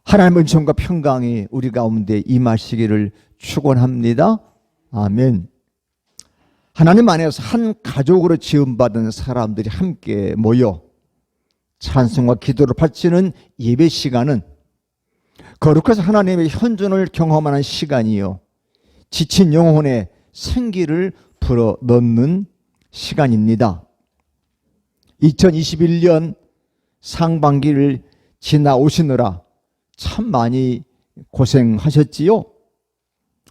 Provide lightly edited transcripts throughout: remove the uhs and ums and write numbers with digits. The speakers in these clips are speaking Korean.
하나님의 은총과 평강이 우리 가운데 임하시기를 축원합니다. 아멘. 하나님 안에서 한 가족으로 지음받은 사람들이 함께 모여 찬송과 기도를 바치는 예배 시간은 거룩해서 하나님의 현존을 경험하는 시간이요, 지친 영혼에 생기를 불어넣는 시간입니다. 2021년 상반기를 지나오시느라 참 많이 고생하셨지요.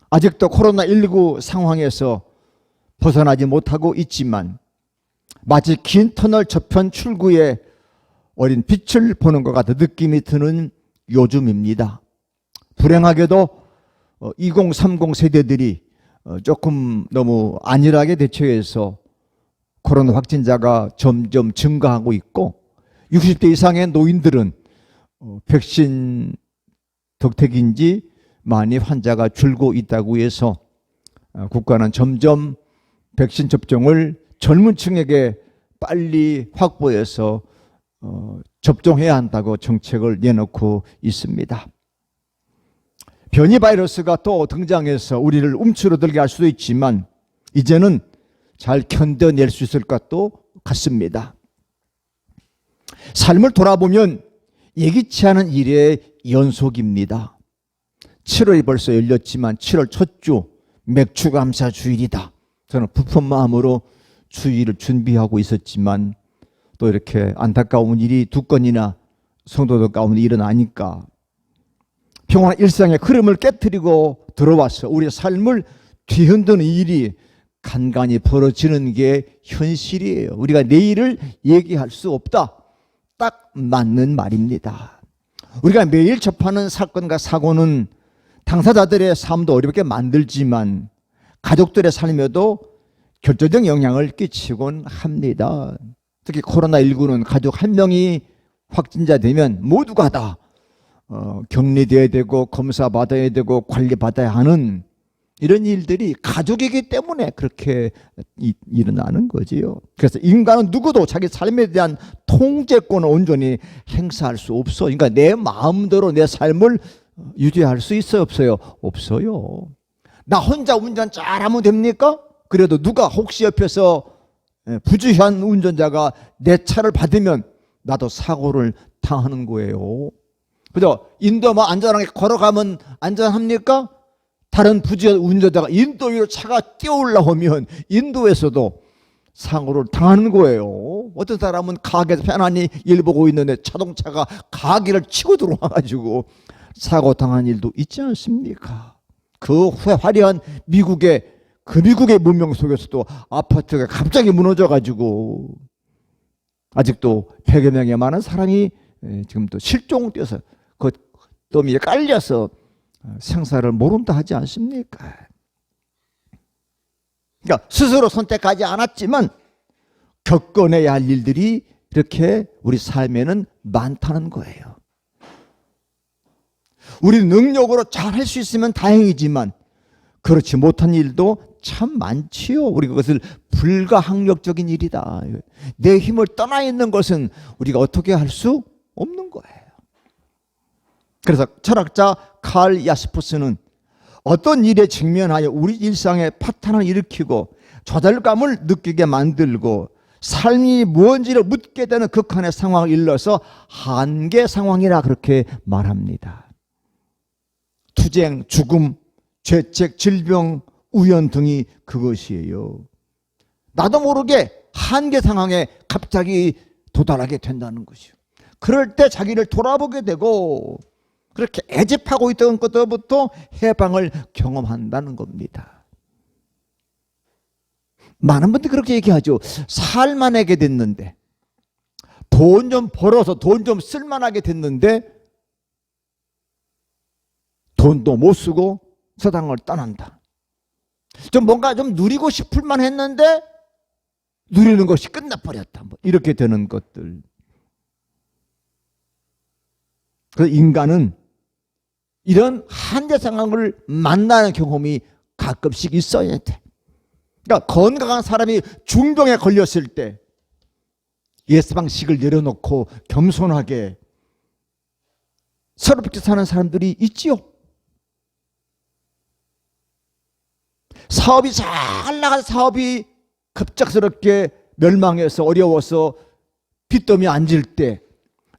아직도 코로나19 상황에서 벗어나지 못하고 있지만 마치 긴 터널 저편 출구에 어린 빛을 보는 것 같은 느낌이 드는 요즘입니다. 불행하게도 2030 세대들이 조금 너무 안일하게 대처해서 코로나 확진자가 점점 증가하고 있고, 60대 이상의 노인들은 백신 덕택인지 많이 환자가 줄고 있다고 해서 국가는 점점 백신 접종을 젊은 층에게 빨리 확보해서 접종해야 한다고 정책을 내놓고 있습니다. 변이 바이러스가 또 등장해서 우리를 움츠러들게 할 수도 있지만 이제는 잘 견뎌낼 수 있을 것도 같습니다. 삶을 돌아보면 예기치 않은 일의 연속입니다. 7월이 벌써 열렸지만 7월 첫 주 맥주감사 주일이다. 저는 부푼 마음으로 주일을 준비하고 있었지만 또 이렇게 안타까운 일이 두 건이나 성도들 가운데 일어나니까 평온한 일상의 흐름을 깨트리고 들어와서 우리의 삶을 뒤흔드는 일이 간간히 벌어지는 게 현실이에요. 우리가 내일을 얘기할 수 없다. 딱 맞는 말입니다. 우리가 매일 접하는 사건과 사고는 당사자들의 삶도 어렵게 만들지만 가족들의 삶에도 결정적 영향을 끼치곤 합니다. 특히 코로나19는 가족 한 명이 확진자 되면 모두가 다 격리되어야 되고 검사받아야 되고 관리받아야 하는 이런 일들이 가족이기 때문에 그렇게 일어나는 거지요. 그래서 인간은 누구도 자기 삶에 대한 통제권을 온전히 행사할 수 없어. 그러니까 내 마음대로 내 삶을 유지할 수 있어요, 없어요? 없어요. 나 혼자 운전 잘하면 됩니까? 그래도 누가 혹시 옆에서 부주의한 운전자가 내 차를 받으면 나도 사고를 당하는 거예요. 그죠? 인도 뭐 안전하게 걸어가면 안전합니까? 다른 부주의한 운전자가 인도 위로 차가 뛰어 올라오면 인도에서도 사고를 당하는 거예요. 어떤 사람은 가게에서 편안히 일 보고 있는데 자동차가 가게를 치고 들어와가지고 사고 당한 일도 있지 않습니까? 그 후에 화려한 미국의 문명 속에서도 아파트가 갑자기 무너져가지고 아직도 100여 명의 많은 사람이 지금 또 실종돼서 그 더미에 깔려서 생사를 모른다 하지 않습니까? 그러니까 스스로 선택하지 않았지만 겪어내야 할 일들이 이렇게 우리 삶에는 많다는 거예요. 우리 능력으로 잘 할 수 있으면 다행이지만 그렇지 못한 일도 참 많지요. 우리 그것을 불가항력적인 일이다. 내 힘을 떠나 있는 것은 우리가 어떻게 할 수 없는 거예요. 그래서 철학자 칼 야스퍼스는 어떤 일에 직면하여 우리 일상에 파탄을 일으키고 좌절감을 느끼게 만들고 삶이 무언지를 묻게 되는 극한의 상황을 일러서 한계 상황이라 그렇게 말합니다. 투쟁, 죽음, 죄책, 질병, 우연 등이 그것이에요. 나도 모르게 한계 상황에 갑자기 도달하게 된다는 것이요. 그럴 때 자기를 돌아보게 되고 그렇게 애집하고 있던 것부터 해방을 경험한다는 겁니다. 많은 분들이 그렇게 얘기하죠. 살만하게 됐는데, 돈 좀 벌어서 돈 좀 쓸만하게 됐는데 돈도 못 쓰고 세상을 떠난다. 좀 뭔가 좀 누리고 싶을 만 했는데 누리는 것이 끝나버렸다. 뭐 이렇게 되는 것들. 그래서 인간은 이런 한계 상황을 만나는 경험이 가끔씩 있어야 돼. 그러니까 건강한 사람이 중병에 걸렸을 때 예방식을 내려놓고 겸손하게 서럽게 사는 사람들이 있지요. 사업이 잘 나간 사업이 급작스럽게 멸망해서 어려워서 빚더미 앉을 때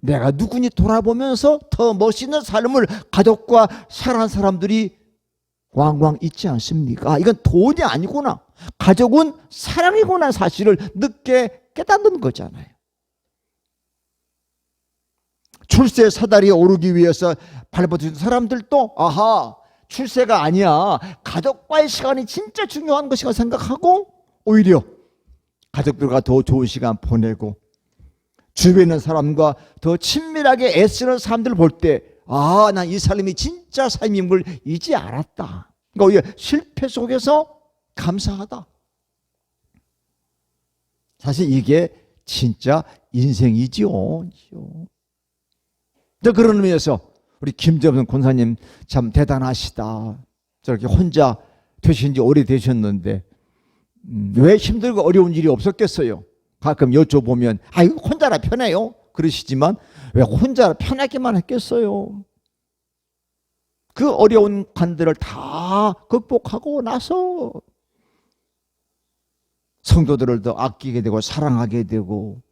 내가 누구니 돌아보면서 더 멋있는 삶을 가족과 살아가는 사람들이 왕왕 있지 않습니까? 이건 돈이 아니구나, 가족은 사랑이구나 사실을 늦게 깨닫는 거잖아요. 출세 사다리에 오르기 위해서 발버둥 사람들도 아하, 출세가 아니야, 가족과의 시간이 진짜 중요한 것이라고 생각하고 오히려 가족들과 더 좋은 시간 보내고 주변에 있는 사람과 더 친밀하게 애쓰는 사람들을 볼 때 아, 난 이 삶이 진짜 삶인 걸 이제 알았다. 그러니까 오히려 실패 속에서 감사하다. 사실 이게 진짜 인생이지요. 그런 의미에서 우리 김재범 권사님 참 대단하시다. 저렇게 혼자 되신 지 오래되셨는데 왜 힘들고 어려운 일이 없었겠어요? 가끔 여쭤보면 아유 혼자라 편해요 그러시지만 왜 혼자라 편하게만 했겠어요? 그 어려운 관들을 다 극복하고 나서 성도들을 더 아끼게 되고 사랑하게 되고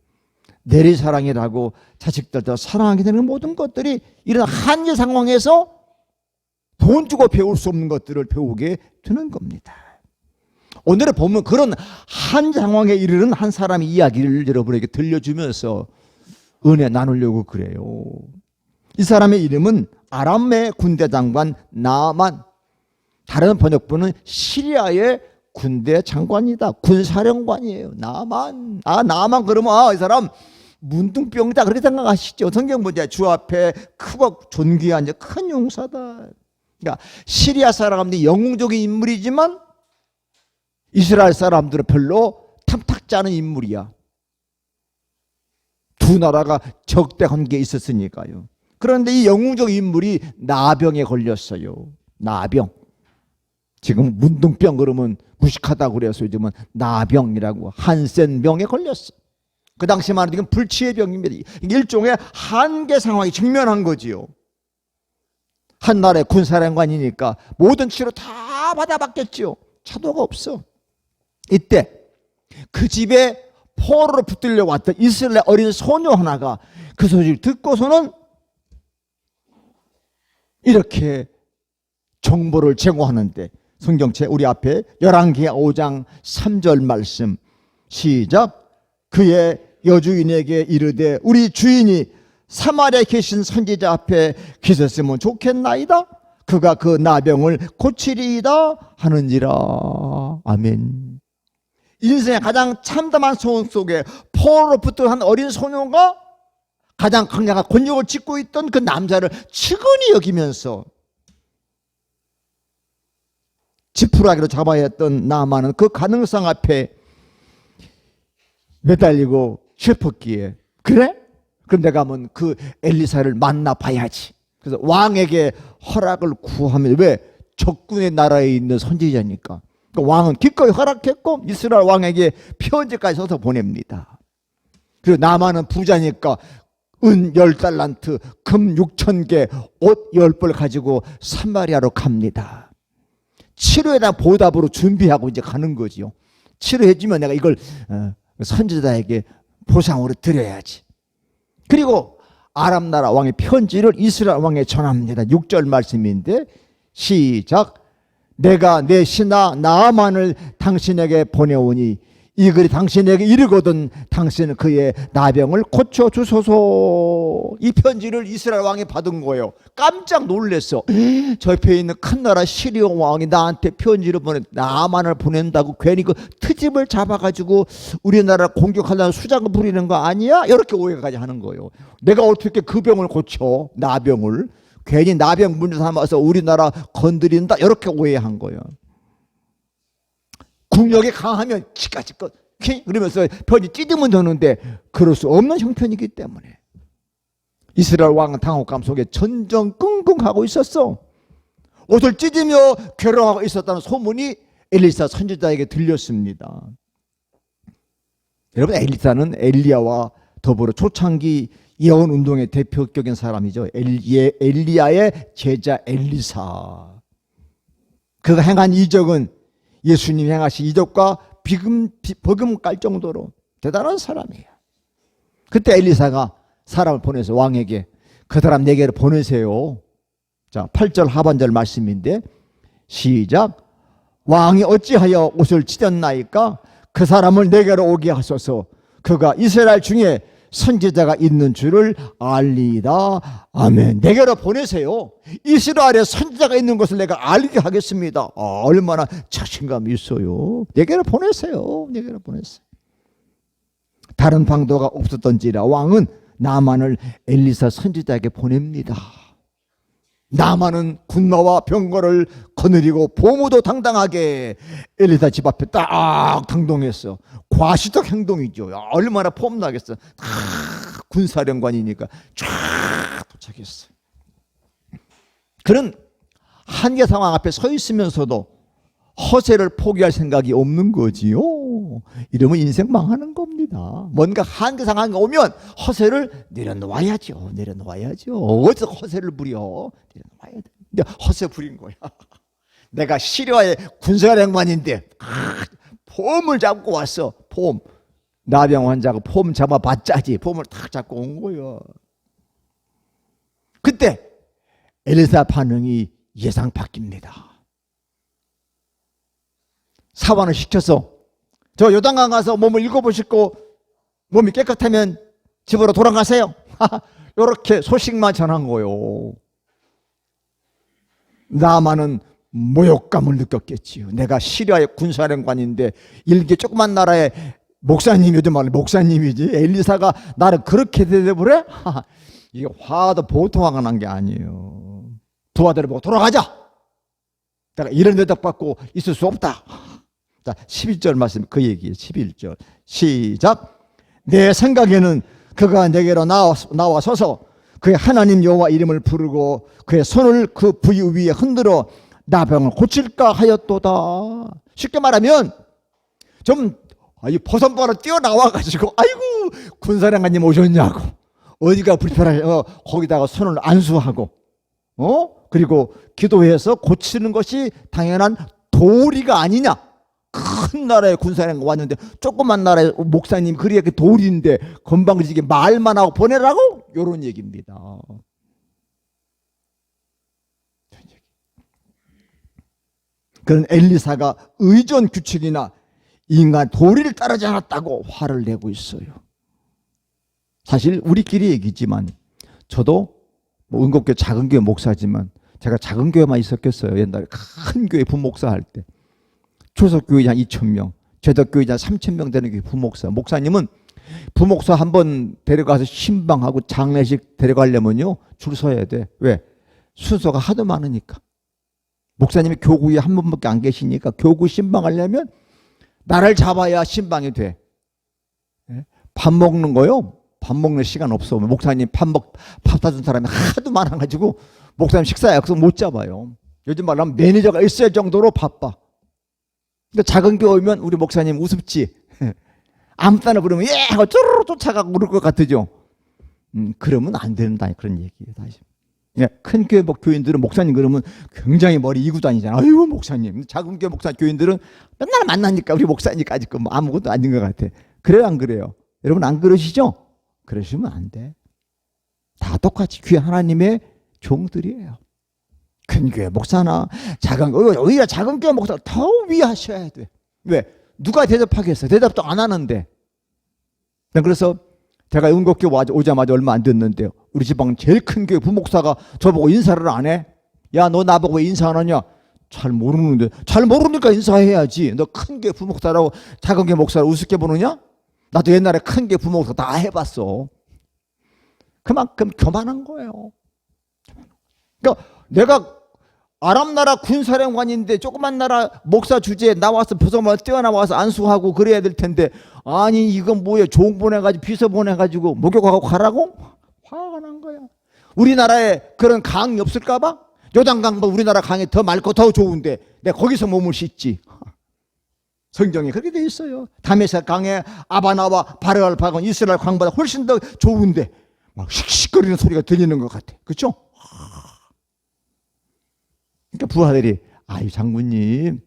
내리사랑이라고 자식들 더 사랑하게 되는 모든 것들이 이런 한계 상황에서 돈 주고 배울 수 없는 것들을 배우게 되는 겁니다. 오늘에 보면 그런 한 상황에 이르는 한 사람의 이야기를 여러분에게 들려주면서 은혜 나누려고 그래요. 이 사람의 이름은 아람의 군대 장관 나만, 다른 번역본은 시리아의 군대 장관이다, 군사령관이에요. 나만. 아, 나만 그러면 이 사람 문둥병이다 그렇게 생각하시죠. 성경 보자. 주 앞에 크고 존귀한 큰 용사다. 그러니까 시리아 사람들이 영웅적인 인물이지만 이스라엘 사람들은 별로 탐탁지 않은 인물이야. 두 나라가 적대 관계에 있었으니까요. 그런데 이 영웅적 인물이 나병에 걸렸어요. 나병. 지금 문둥병 그러면 무식하다고 그래서 요즘은 나병이라고, 한센병에 걸렸어. 그 당시만 해도 이건 불치의 병입니다. 이게 일종의 한계 상황이 직면한 거지요. 한 나라의 군사령관이니까 모든 치료 다 받아봤겠죠. 차도가 없어. 이때 그 집에 포로로 붙들려 왔던 이스라엘 어린 소녀 하나가 그 소식을 듣고서는 이렇게 정보를 제공하는데, 성경책 우리 앞에 열왕기하 5장 3절 말씀 시작. 그의 여주인에게 이르되 우리 주인이 사마리아에 계신 선지자 앞에 계셨으면 좋겠나이다. 그가 그 나병을 고치리이다 하는지라. 아멘. 인생의 가장 참담한 소원 속에 포로로 붙들어 한 어린 소녀가 가장 강력한 권력을 쥐고 있던 그 남자를 측은히 여기면서 지푸라기로 잡아야 했던 나만은 그 가능성 앞에 매달리고 싶었기에, 그래? 그럼 내가 한번 그 엘리사를 만나봐야지. 그래서 왕에게 허락을 구하면, 왜? 적군의 나라에 있는 선지자니까. 그러니까 왕은 기꺼이 허락했고 이스라엘 왕에게 편지까지 써서 보냅니다. 그리고 나만은 부자니까 은 10달란트, 금 6,000개, 옷 10벌 가지고 사마리아로 갑니다. 치료에 대한 보답으로 준비하고 이제 가는 거지요. 치료해주면 내가 이걸 선지자에게 보상으로 드려야지. 그리고 아람 나라 왕의 편지를 이스라엘 왕에 전합니다. 6절 말씀인데 시작. 내가 내 신하 나아만을 당신에게 보내오니 이 글이 당신에게 이르거든 당신은 그의 나병을 고쳐주소서. 이 편지를 이스라엘 왕이 받은 거예요. 깜짝 놀랐어. 저 옆에 있는 큰 나라 시리아 왕이 나한테 편지를 나아만을 보낸다고 괜히 그 트집을 잡아가지고 우리나라를 공격하려는 수작을 부리는 거 아니야? 이렇게 오해까지 하는 거예요. 내가 어떻게 그 병을 고쳐, 나병을. 괜히 나병 문제 삼아서 우리나라 건드린다, 이렇게 오해한 거예요. 국력이 강하면 치까치껏 그러면서 편이 찢으면 되는데 그럴 수 없는 형편이기 때문에 이스라엘 왕은 당혹감 속에 전전긍긍하고 있었어. 옷을 찢으며 괴로워하고 있었다는 소문이 엘리사 선지자에게 들렸습니다. 여러분, 엘리사는 엘리야와 더불어 초창기 예언 운동의 대표격인 사람이죠. 엘리야의 제자 엘리사. 그가 행한 이적은 예수님이 행하신 이적과 버금 깔 정도로 대단한 사람이에요. 그때 엘리사가 사람을 보내서 왕에게 그 사람 내게로 보내세요. 자, 8절 하반절 말씀인데 시작. 왕이 어찌하여 옷을 찢었나이까? 그 사람을 내게로 오게 하소서. 그가 이스라엘 중에 선지자가 있는 줄을 알리이다. 아멘. 내게로 보내세요. 이스라엘에 선지자가 있는 것을 내가 알게 하겠습니다. 얼마나 자신감이 있어요. 내게로 보내세요. 내게로 보내세요. 다른 방도가 없었던지라 왕은 나만을 엘리사 선지자에게 보냅니다. 나만은 군마와 병거를 거느리고 보무도 당당하게 엘리사 집 앞에 딱 당동했어. 과시적 행동이죠. 얼마나 폼나겠어. 군사령관이니까 쫙 도착했어. 그는 한계 상황 앞에 서 있으면서도 허세를 포기할 생각이 없는 거지요. 이러면 인생 망하는 겁니다. 뭔가 한계 상황이 오면 허세를 내려놓아야죠. 내려놓아야죠. 어디서 허세를 부려? 내려놓아야 돼. 근데 허세 부린 거야. 내가 시리아의 군사령관인데 폼을 잡고 왔어. 폼. 나병 환자가 폼 잡아봤자지. 폼을 탁 잡고 온 거야. 그때 엘리사 반응이 예상 바뀝니다. 사환을 시켜서 저 요단강 가서 몸을 읽어보시고 몸이 깨끗하면 집으로 돌아가세요. 이렇게 소식만 전한 거요. 나만은 모욕감을 느꼈겠지요. 내가 시리아의 군사령관인데 일개 조그만 나라의 목사님, 요즘 말로 목사님이지 엘리사가 나를 그렇게 대접을 해? 이게 화도 보통 화가 난 게 아니에요. 두 아들을 보고 돌아가자. 내가 이런 대접받고 있을 수 없다. 자, 11절 말씀 그 얘기예요. 11절 시작. 내 생각에는 그가 내게로 나와서서 그의 하나님 여호와 이름을 부르고 그의 손을 그 부위 위에 흔들어 나병을 고칠까 하였도다. 쉽게 말하면 좀 버선바로 뛰어나와가지고 아이고 군사령관님 오셨냐고 어디가 불편하셔 거기다가 손을 안수하고 그리고 기도해서 고치는 것이 당연한 도리가 아니냐. 큰 나라의 군사령관 왔는데 조그만 나라의 목사님 그렇게 도리인데 건방지게 말만 하고 보내라고? 이런 얘기입니다. 그런 엘리사가 의전 규칙이나 인간 도리를 따르지 않았다고 화를 내고 있어요. 사실 우리끼리 얘기지만 저도 은곡교회 작은 교회 목사지만 제가 작은 교회만 있었겠어요. 옛날에 큰 교회 부목사 할 때 초석교회 한 2,000명, 제덕교회 한 3,000명 되는 교회 부목사. 목사님은 부목사 한번 데려가서 신방하고 장례식 데려가려면요 줄 서야 돼. 왜? 순서가 하도 많으니까. 목사님이 교구에 한 번밖에 안 계시니까 교구 신방하려면 나를 잡아야 신방이 돼. 밥 먹는 거요. 밥 먹는 시간 없어. 목사님 밥 사준 사람이 하도 많아가지고 목사님 식사 약속 못 잡아요. 요즘 말하면 매니저가 있을 정도로 바빠. 그러니까 작은 교회면 우리 목사님 우습지. 아무 때나 그러면 예 하고 쭈르르 쫓아가고 그럴 것 같으죠. 그러면 안 된다 그런 얘기예요. 다시. 큰 교회 교인들은 목사님 그러면 굉장히 머리 이고 다니잖아요. 아유 목사님. 작은 교회 목사 교인들은 맨날 만나니까 우리 목사님까지 뭐 아무것도 아닌 것 같아. 그래요 안 그래요? 여러분 안 그러시죠? 그러시면 안 돼. 다 똑같이 귀한 하나님의 종들이에요. 큰 교회 목사나 오히려 작은 교회 목사 더 위하셔야 돼. 왜? 누가 대접하겠어? 대답도 안 하는데. 그래서 제가 은곡교회 오자마자 얼마 안 됐는데요. 우리 지방 제일 큰 교회 부목사가 저보고 인사를 안 해. 야, 너 나보고 왜 인사 안 하냐? 잘 모르는데. 잘 모르니까 인사해야지. 너 큰 교회 부목사라고 작은 교회 목사를 우습게 보느냐? 나도 옛날에 큰 교회 부목사 다 해봤어. 그만큼 교만한 거예요. 그러니까 내가 아랍 나라 군사령관인데 조그만 나라 목사 주제에 나와서 부서만 뛰어나와서 안수하고 그래야 될 텐데 아니 이건 뭐야 종 보내가지고 비서 보내가지고 목욕하고 가라고? 화가 난 거야. 우리나라에 그런 강이 없을까 봐? 요단강보다 우리나라 강이 더 맑고 더 좋은데 내가 거기서 몸을 씻지. 성경에 그렇게 돼 있어요. 다메섹 강에 아바나와 바르알바건 이스라엘 강보다 훨씬 더 좋은데 막 씩씩거리는 소리가 들리는 것 같아. 그렇죠? 그러니까 부하들이 아유 장군님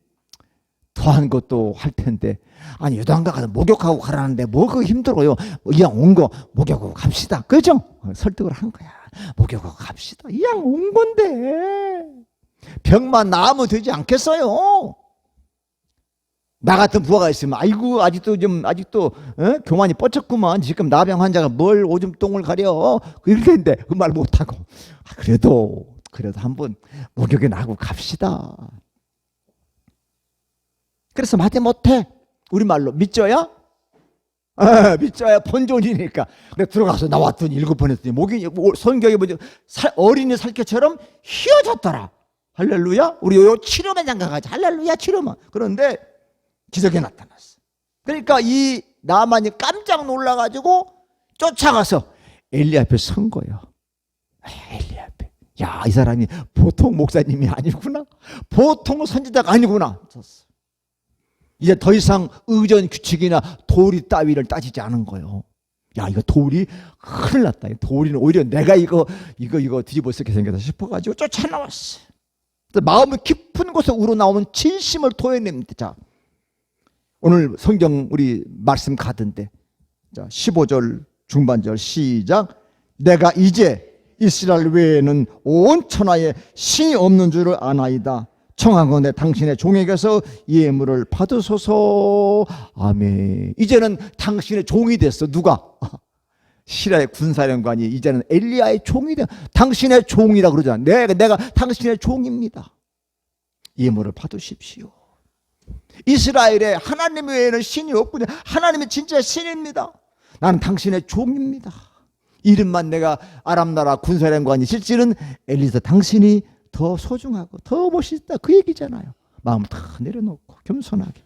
더한 것도 할 텐데 아니 요단가 가서 목욕하고 가라는데 뭐 그거 힘들어요. 이왕 온 거 목욕하고 갑시다. 그죠? 설득을 한 거야. 목욕하고 갑시다. 이왕 온 건데 병만 나으면 되지 않겠어요? 나 같은 부하가 있으면 아이고 아직도 교만이 뻗쳤구만. 지금 나병 환자가 뭘 오줌 똥을 가려 이렇게 했는데 그 말 못하고 그래도 한번 목욕에 나고 갑시다. 그래서 마지못해 우리말로 믿져야? 믿져야 본존이니까. 그래 들어가서 나왔더니 7번 했더니 목이 성경에 보면 어린이 살켜처럼 휘어졌더라. 할렐루야. 우리 요 치료만 장가가자. 할렐루야 치료만. 그런데 기적이 나타났어. 그러니까 이 나만이 깜짝 놀라가지고 쫓아가서 엘리 앞에 선 거예요. 엘리 앞에. 야, 이 사람이 보통 목사님이 아니구나. 보통 선지자가 아니구나. 이제 더 이상 의전 규칙이나 도리 따위를 따지지 않은 거예요. 야, 이거 도리 큰일 났다. 도리는 오히려 내가 이거 뒤집어 쓰게 생겼다 싶어가지고 쫓아나왔어. 마음의 깊은 곳에 우러나오는 진심을 토해냅니다. 자, 오늘 성경 우리 말씀 가던데, 자 15절 중반절 시작. 내가 이제 이스라엘 외에는 온 천하에 신이 없는 줄을 아나이다. 청하건대 당신의 종에게서 예물을 받으소서. 아멘. 이제는 당신의 종이 됐어. 누가? 시라의 군사령관이 이제는 엘리야의 종이 돼. 당신의 종이라 그러잖아. 내가 당신의 종입니다. 예물을 받으십시오. 이스라엘에 하나님 외에는 신이 없군요. 하나님이 진짜 신입니다. 나는 당신의 종입니다. 이름만 내가 아람나라 군사령관이 실질은 엘리사 당신이 더 소중하고 더 멋있다 그 얘기잖아요. 마음을 다 내려놓고 겸손하게.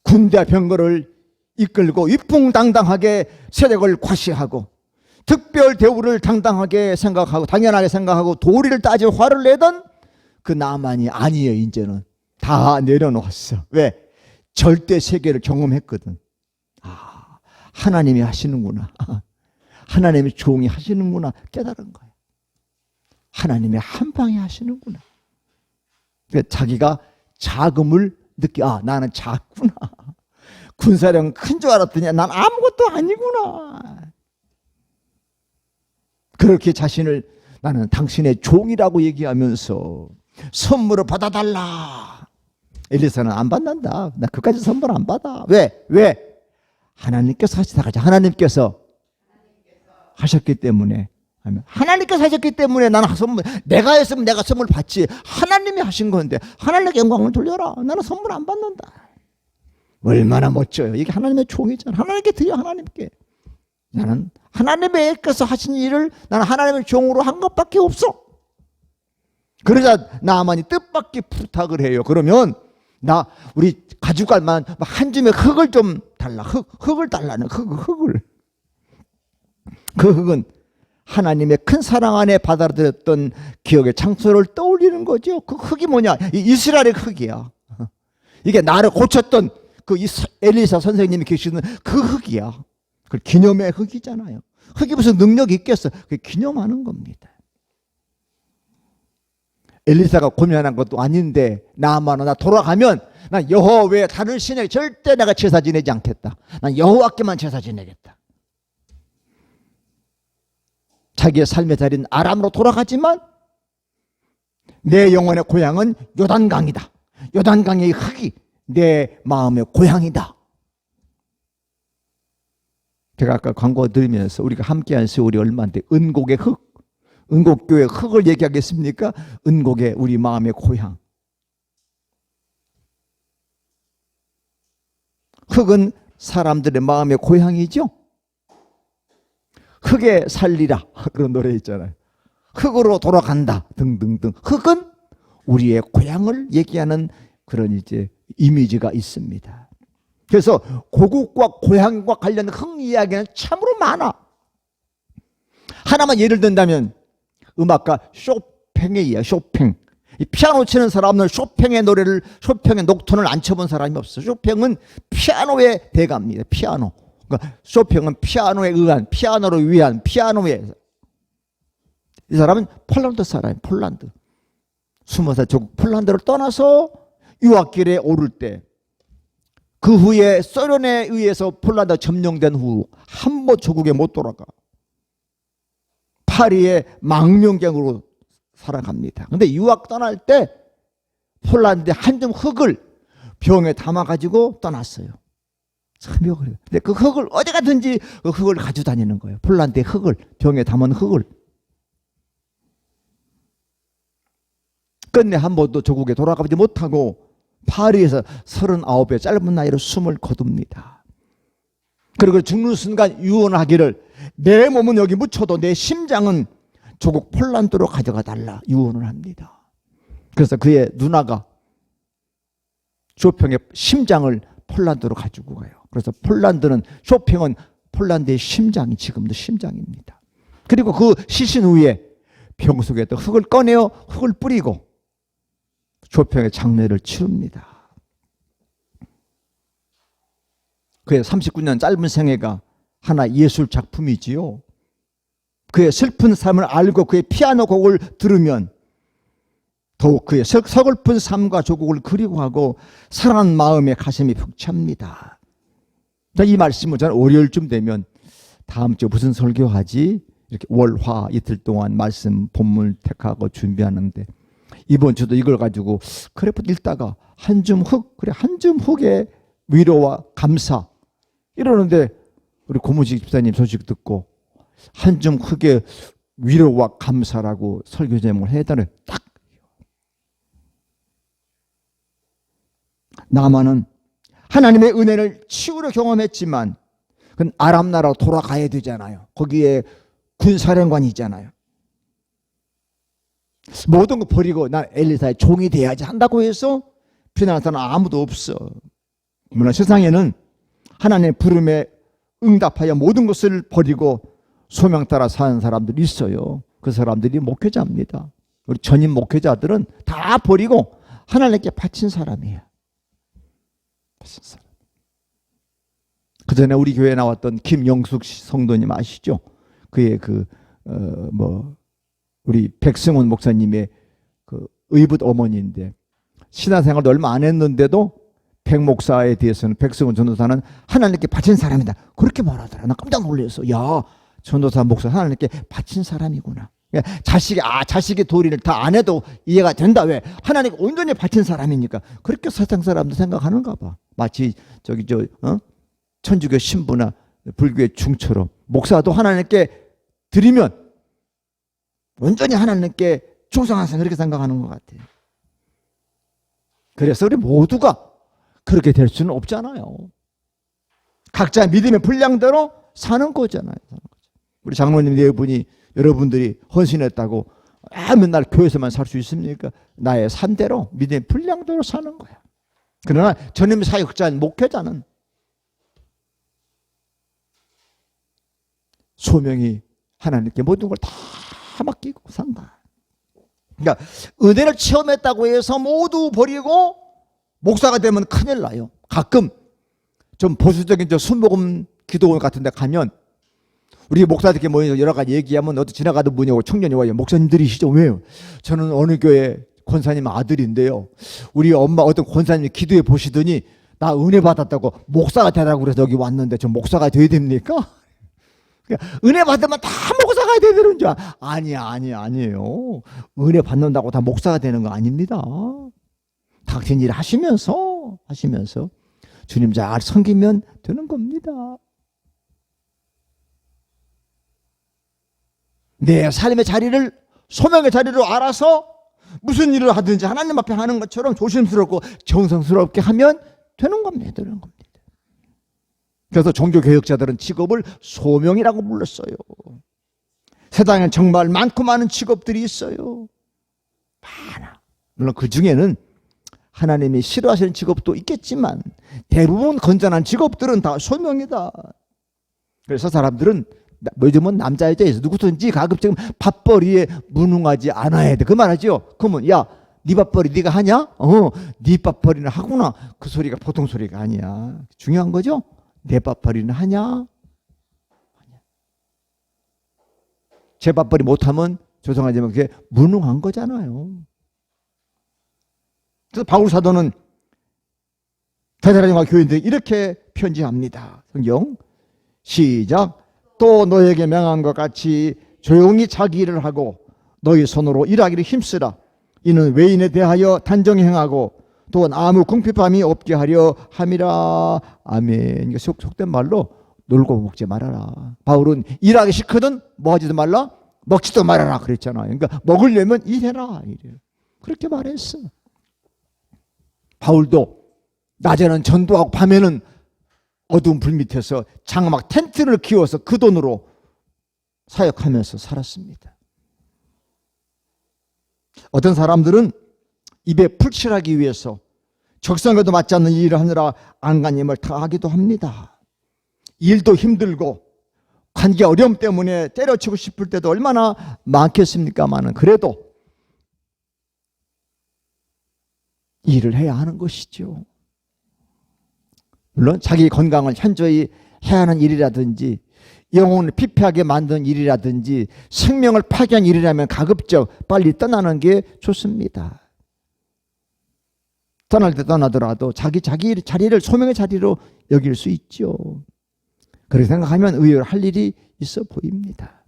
군대 병거를 이끌고 위풍당당하게 세력을 과시하고 특별 대우를 당당하게 생각하고 당연하게 생각하고 도리를 따지고 화를 내던 그 나만이 아니에요. 이제는 다 내려놓았어. 왜? 절대 세계를 경험했거든. 아, 하나님이 하시는구나. 하나님의 종이 하시는구나 깨달은 거예요. 하나님의 한 방에 하시는구나. 그러니까 자기가 작음을 아, 나는 작구나. 군사령 큰 줄 알았더니 난 아무것도 아니구나. 그렇게 자신을 나는 당신의 종이라고 얘기하면서 선물을 받아달라. 엘리사는 안 받는다. 나 그까지 선물 안 받아. 왜? 하나님께서 하시다가 하나님께서 하셨기 때문에. 하나님께서 하셨기 때문에 나는 선물, 내가 했으면 내가 선물 받지. 하나님이 하신 건데 하나님께 영광을 돌려라. 나는 선물 안 받는다. 얼마나 멋져요. 이게 하나님의 종이잖아. 하나님께 드려. 하나님께. 나는 하나님께서 하신 일을 나는 하나님의 종으로 한 것밖에 없어. 그러자 나만이 뜻밖의 부탁을 해요. 그러면 우리 가져갈 만한 한 줌의 흙을 좀 달라. 흙을 달라는 흙을. 그 흙은 하나님의 큰 사랑 안에 받아들였던 기억의 창소를 떠올리는 거죠. 그 흙이 뭐냐? 이스라엘의 흙이야. 이게 나를 고쳤던 그 엘리사 선생님이 계시는 그 흙이야. 그 기념의 흙이잖아요. 흙이 무슨 능력이 있겠어? 그게 기념하는 겁니다. 엘리사가 고민한 것도 아닌데 나 돌아가면 난 여호와 외에 다른 신에게 절대 내가 제사 지내지 않겠다. 난 여호와께만 제사 지내겠다. 자기의 삶의 자리는 아람으로 돌아가지만 내 영혼의 고향은 요단강이다. 요단강의 흙이 내 마음의 고향이다. 제가 아까 광고 들으면서 우리가 함께한 세월이 얼마인데 은곡의 흙, 은곡교회 흙을 얘기하겠습니까? 은곡의 우리 마음의 고향. 흙은 사람들의 마음의 고향이죠. 흙에 살리라 그런 노래 있잖아요. 흙으로 돌아간다 등등등. 흙은 우리의 고향을 얘기하는 그런 이제 이미지가 있습니다. 그래서 고국과 고향과 관련 흙 이야기는 참으로 많아. 하나만 예를 든다면 음악가 쇼팽의 이야기. 쇼팽. 이 피아노 치는 사람은 쇼팽의 노래를, 쇼팽의 녹톤을 안 쳐본 사람이 없어. 쇼팽은 피아노의 대가입니다. 피아노. 그러니까 쇼팽은 피아노에 의한, 피아노를 위한, 피아노에. 이 사람은 폴란드 사람이에요. 폴란드. 20살 조국 폴란드를 떠나서 유학길에 오를 때, 그 후에 소련에 의해서 폴란드가 점령된 후 한 번 조국에 못 돌아가. 파리의 망명경으로 살아갑니다. 근데 유학 떠날 때 폴란드의 한 줌 흙을 병에 담아가지고 떠났어요. 참 묘해요. 근데 그 흙을 어디 가든지 그 흙을 가지고 다니는 거예요. 폴란드의 흙을, 병에 담은 흙을. 끝내 한 번도 조국에 돌아가지 못하고 파리에서 39의 짧은 나이로 숨을 거둡니다. 그리고 죽는 순간 유언하기를, 내 몸은 여기 묻혀도 내 심장은 조국 폴란드로 가져가 달라 유언을 합니다. 그래서 그의 누나가 쇼팽의 심장을 폴란드로 가지고 가요. 그래서 폴란드는, 쇼팽은 폴란드의 심장이 지금도 심장입니다. 그리고 그 시신 후에 병 속에 또 흙을 꺼내어 흙을 뿌리고 쇼팽의 장례를 치릅니다. 그의 39년 짧은 생애가 하나 예술 작품이지요. 그의 슬픈 삶을 알고 그의 피아노 곡을 들으면 더욱 그의 서글픈 삶과 조국을 그리워하고 사랑하는 마음에 가슴이 벅찹니다. 이 말씀을 저는 월요일쯤 되면 다음 주 무슨 설교하지? 이렇게 월화 이틀 동안 말씀 본문을 택하고 준비하는데, 이번 주도 이걸 가지고 그래 읽다가 한 줌 흙, 그래 한 줌 흙의 위로와 감사 이러는데, 우리 고무식 집사님 소식 듣고 한 줌 흙의 위로와 감사라고 설교 제목을 해달래. 딱 나만은 하나님의 은혜를 치유로 경험했지만 그건 아람 나라로 돌아가야 되잖아요. 거기에 군사령관이 있잖아요. 모든 거 버리고 난 엘리사의 종이 돼야지 한다고 해서 피난한 사람 아무도 없어. 물론 세상에는 하나님의 부름에 응답하여 모든 것을 버리고 소명 따라 사는 사람들이 있어요. 그 사람들이 목회자입니다. 우리 전임 목회자들은 다 버리고 하나님께 바친 사람이에요. 바친 사람. 그 전에 우리 교회에 나왔던 김영숙 성도님 아시죠? 그의 우리 백승훈 목사님의 그 의붓 어머니인데, 신앙생활도 얼마 안 했는데도 백 목사에 대해서는, 백승훈 전도사는 하나님께 바친 사람이다, 그렇게 말하더라. 나 깜짝 놀랐어. 야, 전도사 목사 하나님께 바친 사람이구나. 자식의 도리를 다 안 해도 이해가 된다. 왜? 하나님께 온전히 바친 사람이니까. 그렇게 세상 사람도 생각하는가 봐. 마치 천주교 신부나 불교의 중처럼 목사도 하나님께 드리면 온전히 하나님께 충성한 사람, 그렇게 생각하는 것 같아요. 그래서 우리 모두가 그렇게 될 수는 없잖아요. 각자 믿음의 분량대로 사는 거잖아요. 우리 장로님 네 분이, 여러분들이 헌신했다고 맨날 교회에서만 살 수 있습니까? 나의 삶대로 믿음의 분량대로 사는 거야. 그러나 전임 사역자, 목회자는 소명이 하나님께 모든 걸 다 맡기고 산다. 그러니까 은혜를 체험했다고 해서 모두 버리고 목사가 되면 큰일 나요. 가끔 좀 보수적인 순복음 기도원 같은 데 가면 우리 목사들께 모여서 여러 가지 얘기하면 어디 지나가던 분이 오고 청년이 와요. 목사님들이시죠? 왜요? 저는 어느 교회 권사님 아들인데요, 우리 엄마 어떤 권사님이 기도해 보시더니 나 은혜 받았다고 목사가 되라고 그래서 여기 왔는데 저 목사가 돼야 됩니까? 그러니까 은혜 받으면 다 목사가 돼야 되는 줄 아니에요. 은혜 받는다고 다 목사가 되는 거 아닙니다. 당신 일 하시면서 주님 잘 섬기면 되는 겁니다. 내 삶의 자리를, 소명의 자리를 알아서 무슨 일을 하든지 하나님 앞에 하는 것처럼 조심스럽고 정성스럽게 하면 되는 겁니다. 그래서 종교개혁자들은 직업을 소명이라고 불렀어요. 세상엔 정말 많고 많은 직업들이 있어요. 많아. 물론 그 중에는 하나님이 싫어하시는 직업도 있겠지만 대부분 건전한 직업들은 다 소명이다. 그래서 사람들은 요즘은 남자 여자에서 누구든지 가급적 밥벌이에 무능하지 않아야 돼. 그 말하죠. 그러면 야, 네 밥벌이 네가 하냐? 네 밥벌이는 하구나. 그 소리가 보통 소리가 아니야. 중요한 거죠? 내 밥벌이는 하냐? 제 밥벌이 못하면 죄송하지만 그게 무능한 거잖아요. 그래서 바울 사도는 데살로니가 교인들에게 이렇게 편지합니다. 성경 시작. 또 너에게 명한 것 같이 조용히 자기 일을 하고 너희 손으로 일하기를 힘쓰라. 이는 외인에 대하여 단정 행하고 또한 아무 궁핍함이 없게 하려 함이라. 아멘. 속된 말로 놀고 먹지 말아라. 바울은 일하기 싫거든 뭐 하지도 말라? 먹지도 말아라 그랬잖아요. 그러니까 먹으려면 일해라. 그렇게 말했어. 바울도 낮에는 전도하고 밤에는 어두운 불 밑에서 장막 텐트를 키워서 그 돈으로 사역하면서 살았습니다. 어떤 사람들은 입에 풀칠하기 위해서 적성에도 맞지 않는 일을 하느라 안간힘을 다하기도 합니다. 일도 힘들고 관계 어려움 때문에 때려치고 싶을 때도 얼마나 많겠습니까마는 그래도 일을 해야 하는 것이죠. 물론 자기 건강을 현저히 해야 하는 일이라든지 영혼을 피폐하게 만든 일이라든지 생명을 파괴한 일이라면 가급적 빨리 떠나는 게 좋습니다. 떠날 때 떠나더라도 자기 자리를 소명의 자리로 여길 수 있죠. 그렇게 생각하면 의외로 할 일이 있어 보입니다.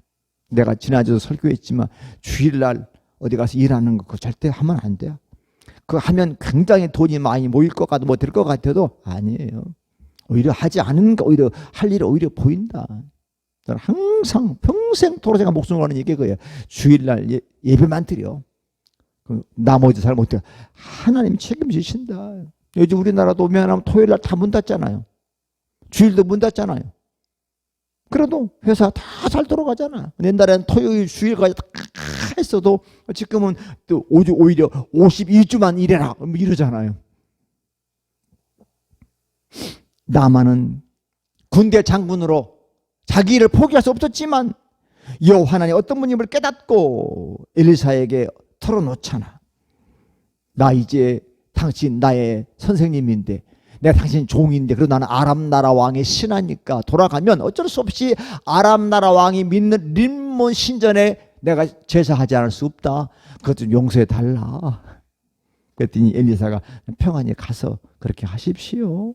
내가 지난주도 설교했지만 주일날 어디 가서 일하는 거 그거 절대 하면 안 돼요. 그거 하면 굉장히 돈이 많이 모일 것 같아도 뭐 될 것 같아도 아니에요. 오히려 하지 않은 거 오히려 할 일이 오히려 보인다. 저는 항상 평생토록 제가 목숨을 거는 얘기 그거예요. 주일날 예배만 드려. 나머지 잘 못해요. 하나님 책임지신다. 요즘 우리나라도 오면 토요일날 다 문 닫잖아요. 주일도 문 닫잖아요. 그래도 회사 다 잘 돌아가잖아. 옛날에는 토요일 주일까지 다 했어도 지금은 또 오히려 52주만 일해라 이러잖아요. 나만은 군대 장군으로 자기 일을 포기할 수 없었지만 여호와 하나님 어떤 분임을 깨닫고 엘리사에게 털어놓잖아. 나 이제 당신 나의 선생님인데 내가 당신 종인데 그래도 나는 아람 나라 왕의 신하니까 돌아가면 어쩔 수 없이 아람 나라 왕이 믿는 림몬 신전에 내가 제사하지 않을 수 없다. 그것 좀 용서해 달라. 그랬더니 엘리사가 평안히 가서 그렇게 하십시오.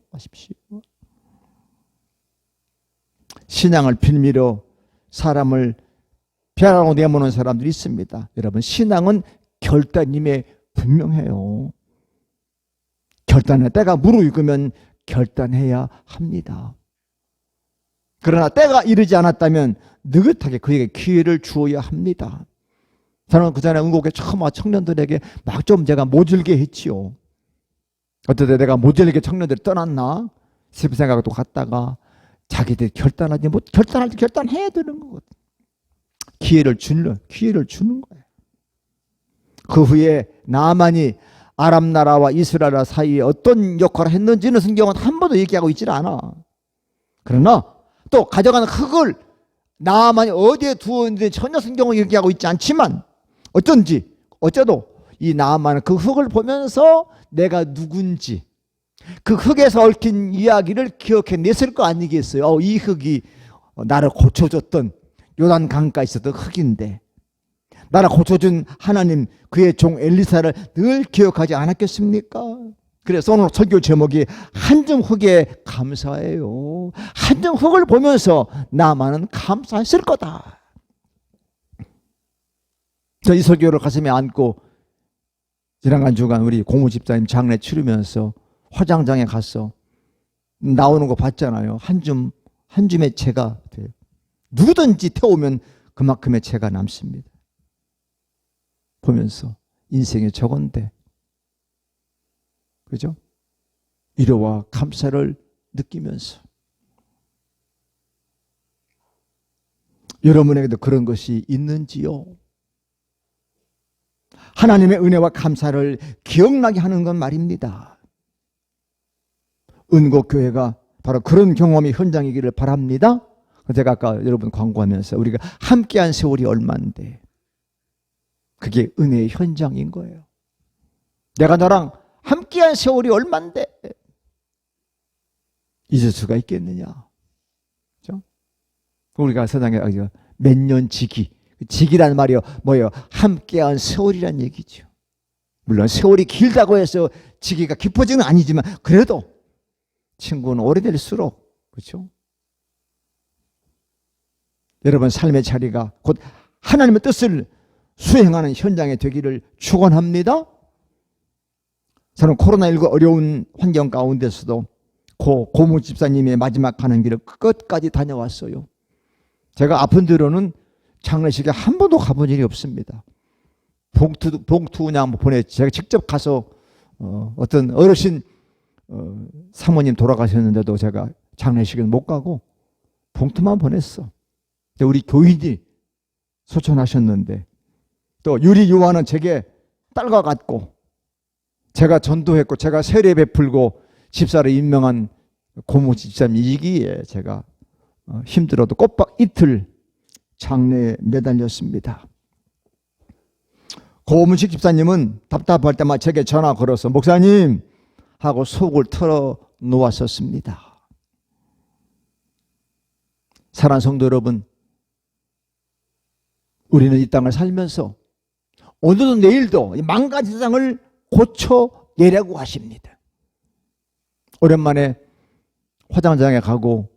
신앙을 빌미로 사람을 벼라고 내모는 사람들이 있습니다. 여러분 신앙은 결단임에 분명해요. 결단의 때가 무르익으면 결단해야 합니다. 그러나 때가 이르지 않았다면 느긋하게 그에게 기회를 주어야 합니다. 저는 그 전에 은곡에 처음 와 청년들에게 막 좀 제가 모질게 했지요. 어떨 때 내가 모질게 청년들이 떠났나 싶은 생각도 갔다가 자기들이 결단하지 못 결단할 때 결단해야 되는 거거든. 기회를 주는 거예요. 그 후에 나만이 아람 나라와 이스라엘 나라 사이에 어떤 역할을 했는지는 성경은 한 번도 얘기하고 있질 않아. 그러나 또 가져가는 흙을 나만이 어디에 두었는지 전혀 성경은 얘기하고 있지 않지만 어째도 이 나만은 그 흙을 보면서 내가 누군지 그 흙에서 얽힌 이야기를 기억해냈을 거 아니겠어요. 이 흙이 나를 고쳐줬던 요단 강가에 있었던 흙인데 나를 고쳐준 하나님 그의 종 엘리사를 늘 기억하지 않았겠습니까? 그래서 오늘 설교 제목이 한 점 흙에 감사해요. 한 점 흙을 보면서 나만은 감사했을 거다. 저 이 설교를 가슴에 안고 지난간 주간 우리 고모 집사님 장례 치르면서 화장장에 가서 나오는 거 봤잖아요. 한 줌의 채가 돼요. 누구든지 태우면 그만큼의 채가 남습니다. 보면서 인생이 저건데 그죠? 위로와 감사를 느끼면서 여러분에게도 그런 것이 있는지요? 하나님의 은혜와 감사를 기억나게 하는 건 말입니다. 은곡교회가 바로 그런 경험이 현장이기를 바랍니다. 제가 아까 여러분 광고하면서 우리가 함께한 세월이 얼마인데 그게 은혜의 현장인 거예요. 내가 너랑 함께한 세월이 얼만데 잊을 수가 있겠느냐. 그렇죠? 우리가 세상에 몇 년 지기, 지기란 말이요 뭐예요? 함께한 세월이란 얘기죠. 물론 세월이 길다고 해서 지기가 깊어지는 건 아니지만 그래도 친구는 오래될수록, 그렇죠? 여러분 삶의 자리가 곧 하나님의 뜻을 수행하는 현장이 되기를 축원합니다. 저는 코로나19 어려운 환경 가운데서도 고모 집사님의 마지막 가는 길을 끝까지 다녀왔어요. 제가 아픈 뒤로는 장례식에 한 번도 가본 일이 없습니다. 봉투 그냥 보냈지. 제가 직접 가서 어떤 어르신 사모님 돌아가셨는데도 제가 장례식은 못 가고 봉투만 보냈어. 우리 교인이 소천하셨는데 또 유리 요한은 제게 딸과 같고 제가 전도했고 제가 세례 베풀고 집사를 임명한 고모 집사님이기에 제가 힘들어도 꼬박 이틀 장례에 매달렸습니다. 고문식 집사님은 답답할 때마다 제게 전화 걸어서 목사님 하고 속을 털어 놓았었습니다. 사랑하는 성도 여러분, 우리는 이 땅을 살면서 오늘도 내일도 망가진 세상을 고쳐내려고 하십니다. 오랜만에 화장장에 가고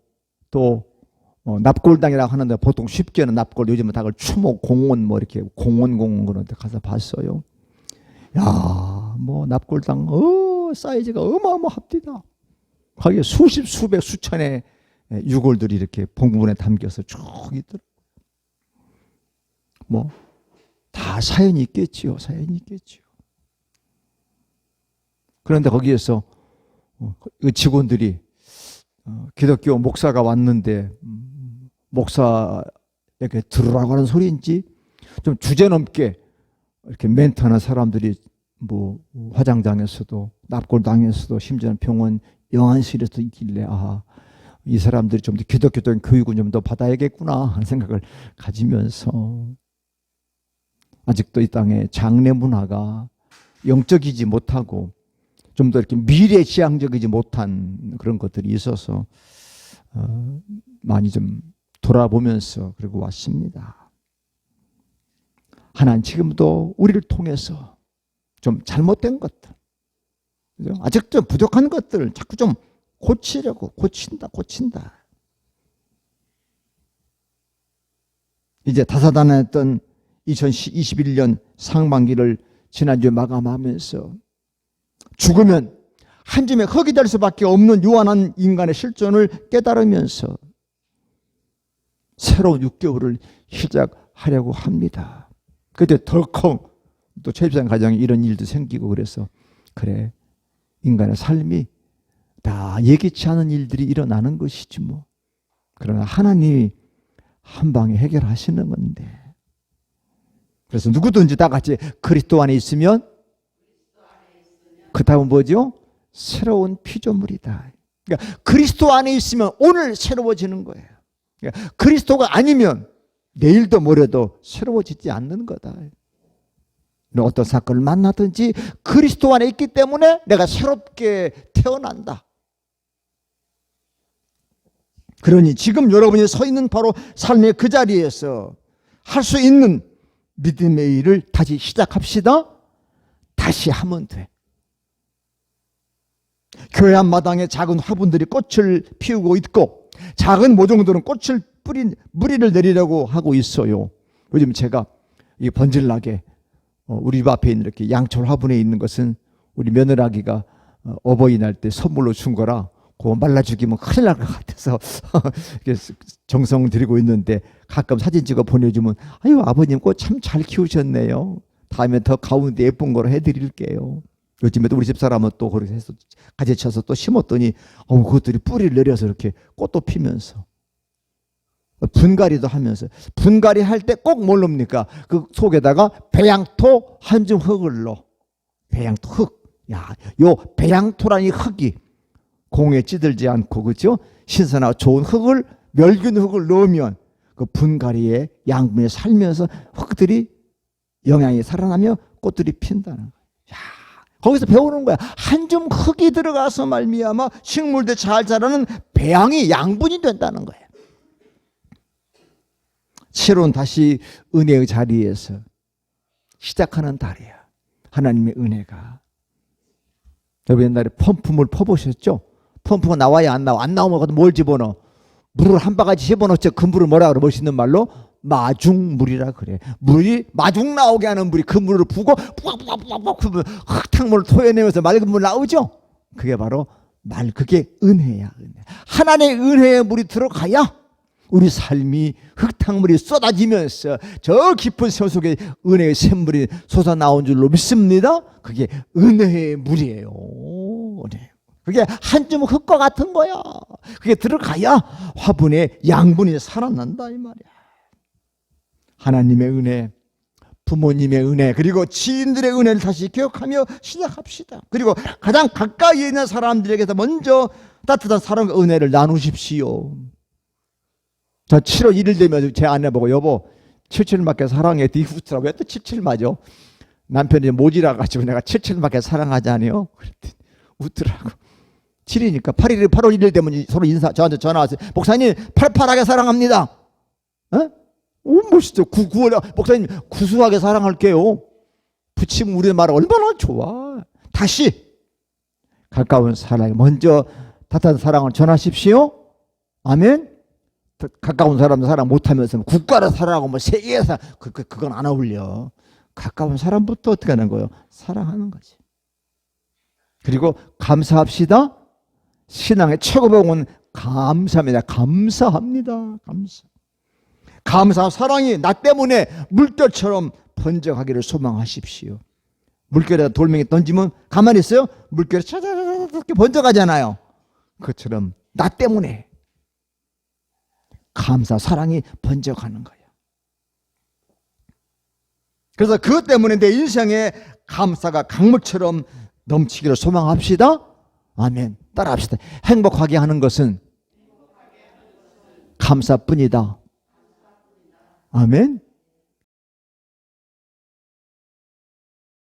또 납골당이라고 하는데 보통 쉽게는 납골, 요즘은 다 추모 공원 뭐 이렇게 공원 그런 데 가서 봤어요. 야, 뭐 납골당 사이즈가 어마어마합니다. 거기에 수십, 수백, 수천의 유골들이 이렇게 봉분에 담겨서 쭉 있더라고요. 뭐 다 사연이 있겠지요. 사연이 있겠지요. 그런데 거기에서 직원들이 기독교 목사가 왔는데 목사에게 들으라고 하는 소리인지 좀 주제넘게 이렇게 멘트하는 사람들이 뭐 화장장에서도 납골당에서도 심지어는 병원 영안실에서도 있길래 이 사람들이 좀 더 기독교적인 교육을 좀 더 받아야겠구나 하는 생각을 가지면서 아직도 이 땅에 장례 문화가 영적이지 못하고 좀 더 이렇게 미래지향적이지 못한 그런 것들이 있어서 많이 좀 돌아보면서 그러고 왔습니다. 하나님 지금도 우리를 통해서 좀 잘못된 것들, 아직도 부족한 것들을 자꾸 좀 고치려고 고친다. 이제 다사다난했던 2021년 상반기를 지난주에 마감하면서 죽으면 한 줌의 흙이 될 수밖에 없는 유한한 인간의 실존을 깨달으면서 새로운 6개월을 시작하려고 합니다. 그때 덜컹 또 최집사님 가정에 이런 일도 생기고 그래서 그래, 인간의 삶이 다 예기치 않은 일들이 일어나는 것이지 뭐. 그러나 하나님이 한 방에 해결하시는 건데. 그래서 누구든지 다 같이 그리스도 안에 있으면 그 다음은 뭐죠? 새로운 피조물이다. 그러니까 그리스도 안에 있으면 오늘 새로워지는 거예요. 그러니까 그리스도가 아니면 내일도 모레도 새로워지지 않는 거다. 어떤 사건을 만나든지 그리스도 안에 있기 때문에 내가 새롭게 태어난다. 그러니 지금 여러분이 서 있는 바로 삶의 그 자리에서 할 수 있는 믿음의 일을 다시 시작합시다. 다시 하면 돼. 교회 앞마당에 작은 화분들이 꽃을 피우고 있고 작은 모종들은 꽃을 뿌리를 내리려고 하고 있어요. 요즘 제가 이 번질나게 우리 집 앞에 있는 이렇게 양철 화분에 있는 것은 우리 며느라기가 어버이날 때 선물로 준 거라 그거 말라 죽이면 큰일 날 것 같아서 정성 들이고 있는데 가끔 사진 찍어 보내주면 아유 아버님 꽃 참 잘 키우셨네요. 다음에 더 가운데 예쁜 거로 해드릴게요. 요즘에도 우리 집사람은 또 그렇게 해서 가지쳐서 또 심었더니 그것들이 뿌리를 내려서 이렇게 꽃도 피면서 분갈이도 하면서 분갈이 할 때 꼭 뭘 넣습니까? 그 속에다가 배양토 한 줌 흙을 넣어. 배양토 흙. 야, 요 배양토라는 이 흙이 공에 찌들지 않고 그죠? 신선하고 좋은 흙을 멸균 흙을 넣으면 그 분갈이의 양분에 살면서 흙들이 영양이 살아나며 꽃들이 핀다는 거예요. 야, 거기서 배우는 거야. 한 줌 흙이 들어가서 말미암아 식물들 잘 자라는 배양이 양분이 된다는 거예요. 7월은 다시 은혜의 자리에서 시작하는 달이야. 하나님의 은혜가. 여러분 옛날에 펌프물 퍼보셨죠? 펌프가 나와야 안 나와. 안 나오면 뭘 집어넣어? 물을 한 바가지 집어넣었죠. 그 물을 뭐라 그래? 멋있는 말로 마중물이라 그래. 물이 마중 나오게 하는 물이 그 물을 부고 흙탕물을 토해내면서 맑은 물 나오죠. 그게 바로 그게 은혜야. 은혜. 하나님의 은혜의 물이 들어가야 우리 삶이 흙탕물이 쏟아지면서 저 깊은 새 속에 은혜의 샘물이 솟아나온 줄로 믿습니다. 그게 은혜의 물이에요. 은혜. 그게 한 줌 흙과 같은 거야. 그게 들어가야 화분에 양분이 살아난다 이 말이야. 하나님의 은혜, 부모님의 은혜, 그리고 지인들의 은혜를 다시 기억하며 시작합시다. 그리고 가장 가까이 있는 사람들에게서 먼저 따뜻한 사랑과 은혜를 나누십시오. 저 7월 1일 되면 제 아내 보고 여보 77밖에 사랑해 디후스라고 왜 또 77 맞아? 남편이 모지라 가지고 내가 77밖에 사랑하자니요? 그랬더니 웃더라고. 7이니까 8월 1일 되면 서로 저한테 전화 왔어요. 목사님 팔팔하게 사랑합니다. 어? 오 멋있죠. 9월 목사님 구수하게 사랑할게요. 부치면 우리 말 얼마나 좋아. 다시 가까운 사랑 먼저 따뜻한 사랑을 전하십시오. 아멘. 가까운 사람 사랑 못하면서 국가를 사랑하고 뭐 세계에 그건 안 어울려. 가까운 사람부터 어떻게 하는 거예요? 사랑하는 거지. 그리고 감사합시다. 신앙의 최고봉은 감사합니다. 감사합니다. 감사 사랑이 나 때문에 물결처럼 번져가기를 소망하십시오. 물결에다 돌멩이 던지면 가만히 있어요? 물결이 차차차차 번져가잖아요. 그것처럼 나 때문에 감사 사랑이 번져가는 거예요. 그래서 그것 때문에 내 인생에 감사가 강물처럼 넘치기를 소망합시다. 아멘. 따라합시다. 행복하게 하는 것은 감사뿐이다. 아멘.